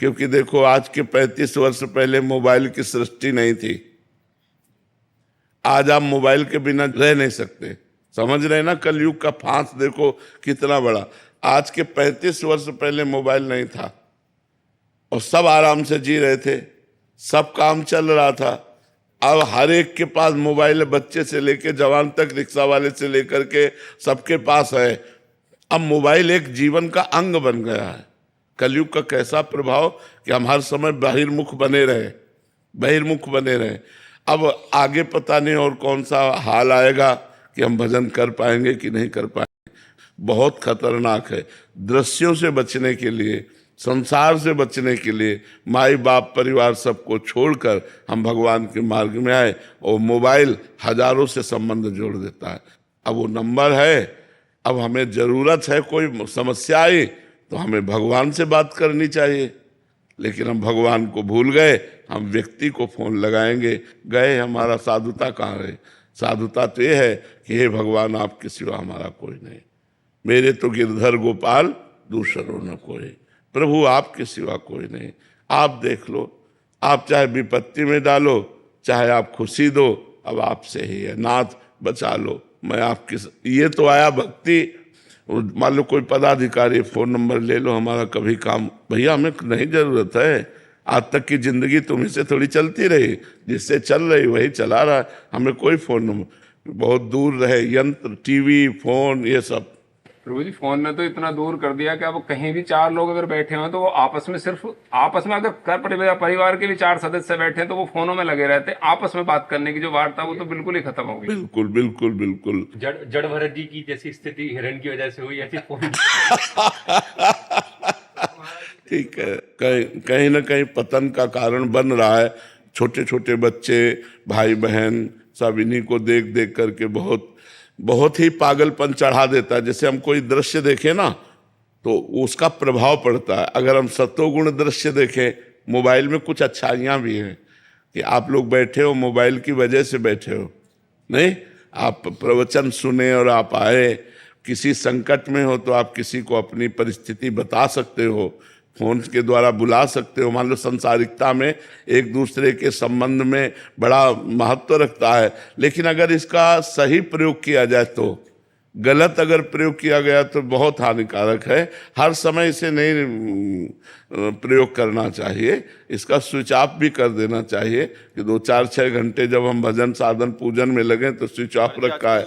क्योंकि देखो आज के 35 वर्ष पहले मोबाइल की सृष्टि नहीं थी। आज आप मोबाइल के बिना रह नहीं सकते। समझ रहे ना, कलयुग का फांस देखो कितना बड़ा। आज के 35 वर्ष पहले मोबाइल नहीं था और सब आराम से जी रहे थे, सब काम चल रहा था। अब हर एक के पास मोबाइल है, बच्चे से लेकर जवान तक, रिक्शा वाले से लेकर के सबके पास है। अब मोबाइल एक जीवन का अंग बन गया है। कलयुग का कैसा प्रभाव कि हम हर समय बहिर्मुख बने रहे। अब आगे पता नहीं और कौन सा हाल आएगा कि हम भजन कर पाएंगे कि नहीं कर पाएंगे। बहुत खतरनाक है। दृश्यों से बचने के लिए, संसार से बचने के लिए माई बाप परिवार सबको छोड़कर हम भगवान के मार्ग में आए। और मोबाइल हजारों से संबंध जोड़ देता है। अब वो नंबर है, अब हमें जरूरत है, कोई समस्या आई तो हमें भगवान से बात करनी चाहिए, लेकिन हम भगवान को भूल गए। हम व्यक्ति को फोन लगाएंगे, गए हमारा साधुता कहाँ है? साधुता तो ये है कि हे भगवान, आपके सिवा हमारा कोई नहीं, मेरे तो गिरधर गोपाल दूसरों न कोई, प्रभु आपके सिवा कोई नहीं। आप देख लो, आप चाहे विपत्ति में डालो, चाहे आप खुशी दो, अब आपसे ही है। नाथ बचा लो, मैं आपके। ये तो आया भक्ति। मान लो कोई पदाधिकारी, फोन नंबर ले लो हमारा, कभी काम, भैया हमें नहीं जरूरत है। आज तक की जिंदगी तुम्ही से थोड़ी चलती रही, जिससे चल रही वही चला रहा है। हमें कोई फोन नंबर, बहुत दूर रहे यंत्र, टीवी, फोन, ये सब। प्रभु जी, फोन ने तो इतना दूर कर दिया कि अब कहीं भी 4 लोग अगर बैठे हो तो वो आपस में अगर परिवार के भी 4 सदस्य बैठे हैं तो वो फोनों में लगे रहते हैं। आपस में बात करने की जो वार्ता वो तो बिल्कुल ही खत्म हो गई। बिल्कुल बिल्कुल बिल्कुल। जड़ भरत जी की जैसी स्थिति हिरण की वजह से हुई, ऐसी फोन ठीक है, कहीं ना कहीं पतन का कारण बन रहा है। छोटे छोटे बच्चे, भाई बहन सब इन्हीं को देख देख करके बहुत ही पागलपन चढ़ा देता है। जैसे हम कोई दृश्य देखें ना तो उसका प्रभाव पड़ता है। अगर हम सत्वगुण दृश्य देखें, मोबाइल में कुछ अच्छाइयाँ भी हैं कि आप लोग बैठे हो मोबाइल की वजह से बैठे हो, नहीं आप प्रवचन सुने और आप आए। किसी संकट में हो तो आप किसी को अपनी परिस्थिति बता सकते हो, फोन के द्वारा बुला सकते हो। मान लो संसारिकता में एक दूसरे के संबंध में बड़ा महत्व रखता है, लेकिन अगर इसका सही प्रयोग किया जाए तो, गलत अगर प्रयोग किया गया तो बहुत हानिकारक है। हर समय इसे नहीं प्रयोग करना चाहिए, इसका स्विच ऑफ भी कर देना चाहिए कि 2, 4, 6 घंटे जब हम भजन साधन पूजन में लगें तो स्विच ऑफ रखा है।